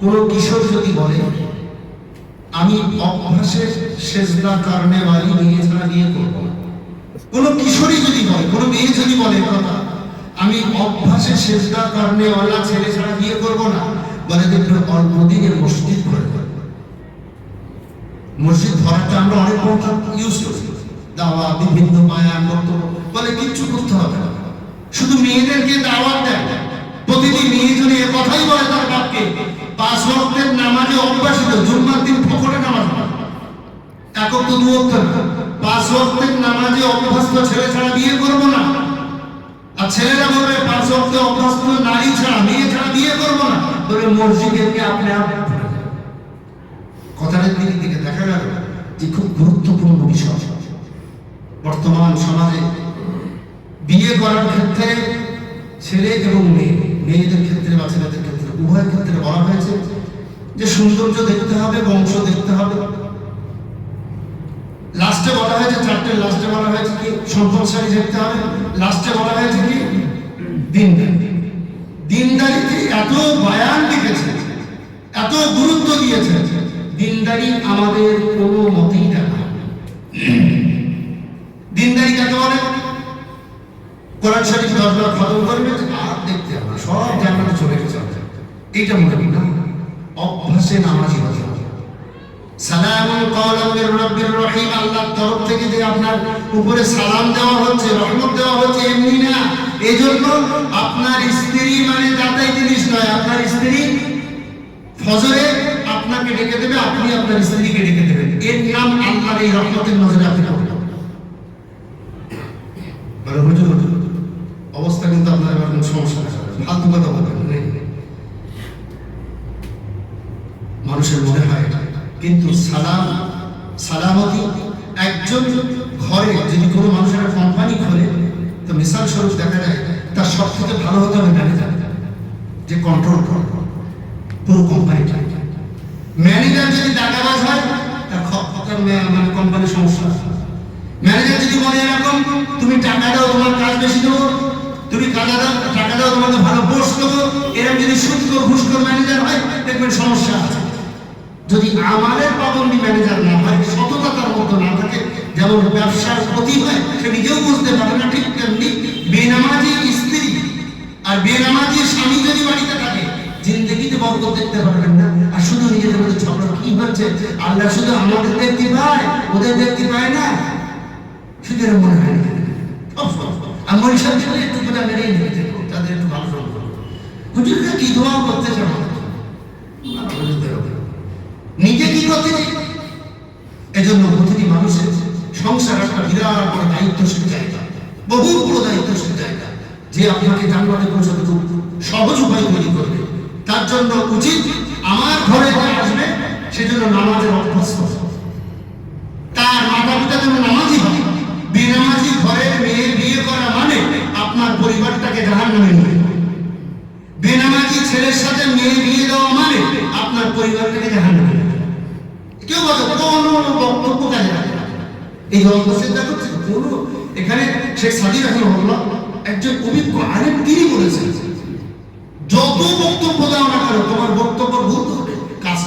কোন কিশোর যদি বলে আমি অভ্যাসে সেজদা করনে वाली মেয়ে ছাড়া বিয়ে করব না, কোন কিশোরী যদি বলে, কোন মেয়ে যদি বলে কথা আমি অভ্যাসে সেজদা করনে वाला ছেলে ছাড়া বিয়ে করব না, বলে দেখবেন অল্প দিনে মসজিদ করে দেবে। মসজিদ ধরাটা আমরা অনেক বছর ইউজ করি, দাওয়া বিভিন্ন বয়ান বক্তব্য, বলে কিচ্ছু করতে হবে না, শুধু মেয়েদেরকে দাওয়াত দেয়। প্রতিদিন মেয়ে যদি এ কথাই বলে তার বাপকে 5 ওয়াক্তের নামাজে অভ্যাসিত, জুম্মার দিন ফজরে নামাজ পড়ে, একক তো 2 ওয়াক্ত না, 5 ওয়াক্তের নামাজে অভ্যস্ত ছেলে ছাড়া বিয়ে করব না। আর ছেলেরা বলবে 5 ওয়াক্তে অভ্যস্ত নারী ছাড়া, মেয়ে ছাড়া বিয়ে করব না, বলে মসজিদকে আপনি কথাটার দিকে দেখা গেল যে খুব গুরুত্বপূর্ণ বিষয়। বর্তমান সমাজে বিয়ে করার ক্ষেত্রে ছেলে এবং মেয়ে, মেয়েদের ক্ষেত্রে বা ছেলেদের ক্ষেত্রে উভয়ের ক্ষেত্রে বলা হয়েছে যে সৌন্দর্য দেখতে হবে, বংশ দেখতে হবে। লাস্টে বলা হয়েছে চারটে, লাস্টে বলা হয়েছে কি সম্পদশালী দেখতে হবে, লাস্টে বলা হয়েছে কি দিনদারি। দিনদারিতে এত বয়ান লিখেছে, এত গুরুত্ব দিয়েছে, দিনদারি আমাদের কোনো মতেই দেখা। দিনদারি কাকে বলে? কোরআন শরীফ 10 বার খতম করবে আর দেখতে হবে সব জান্নাতে চলে গেছে, এইটা মনে করি না। অভ্যাসে নামাজি হতে হবে। সালামুন কাওলাম মির রাব্বির রহিম, আল্লাহর তরফ থেকে যে আপনার উপরে সালাম দেওয়া হচ্ছে, রহমত দেওয়া হচ্ছে, এমনি না। এজন্য আপনার স্ত্রী মানে যাতাই জিনিস নয়। আপনার স্ত্রী ফজরে আপনাকে ডেকে দেবে, আপনি আপনার স্ত্রীকে ডেকে দেবেন, এর নাম আল্লাহর এই রহমতের নজরে আপনি পাবেন। বলে হুজুর অবস্থা কিন্তু আপনার এবার কোনো সমস্যা না, ফালতু কথা বলবেন মানুষের মনে হয়, কিন্তু সালামতি একজন ঘরে যদি কোনো মানুষের কোম্পানি খোলে তো মিসাল স্বরূপ দেখা যায় তার সব থেকে ভালো হতে হবে ম্যানেজার, যে কন্ট্রোল করে পুরো কোম্পানিটা। ম্যানেজার যদি টাকাবাজ হয় তার মানে কোম্পানির সমস্যা। ম্যানেজার যদি বলে এরকম তুমি টাকা দাও তোমার কাজ বেশি দেবো, তুমি টাকা দাও তোমাকে ভালো পোষ দেবো, এরকম যদি সুদখোর ঘুষখোর ম্যানেজার হয় দেখবেন সমস্যা আছে। যদি আমাদের পাবন্দি ম্যানেজার না হয়, সততা তার মধ্যে না থাকে, যেমন ব্যবসার ক্ষতি হয় সে নিজেও বুঝতে পারে না, ঠিক তেমনি বেনামাজি স্ত্রী আর বেনামাজি স্বামী যদি বাড়িতে থাকে জিন্দগিতে বরকত দেখতে পারবেন না। আর শুধু নিজেদের মধ্যে ঝগড়া কি হচ্ছে, আল্লাহ শুধু আমাদের দেখতে পায়, ওদের দেখতে পায় না, শুধু এর মনে হয় না। আমার সাথে একটু কথা মেরে নিতে তাদের একটু ভালো করবো, হুজুরকে কি দোয়া করতে চাও নিজে কি করতে চাই। এজন্য প্রতিটি মানুষের সংসার একটা বিরাট বড় দায়িত্বশীল জায়গা, বহু বড় দায়িত্বশীল জায়গা, যে আপনাকে জান্নাতে পৌঁছাতে খুব সহজ উপায় তৈরি করবে। তার জন্য উচিত আমার ঘরে যে আসবে সেজন্য নামাজের অভ্যস্ত, তার মাতা পিতা যেন নামাজি হয়। বেনামাজি ঘরে মেয়ে বিয়ে করা মানে আপনার পরিবারটাকে জাহান্নামে নিয়ে, বেনামাজি ছেলের সাথে মেয়ে বিয়ে দেওয়া মানে আপনার পরিবারটাকে জাহান্নামে নিয়ে। কেউ বলে কোনো বক্তব্য কাজে লাগে না, এই অন্তঃসিদ্ধা করছে কোনো। এখানে শেখ সাদি রাহিমাহুল্লাহ একজন অভিজ্ঞ আলেম, তিনি বলেছেন যত বক্তব্য দাও না কেন তোমার বক্তব্য ভুল হবে, কাজ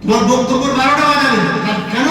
তোমার বক্তব্য 12টা বাজাবে। কেন?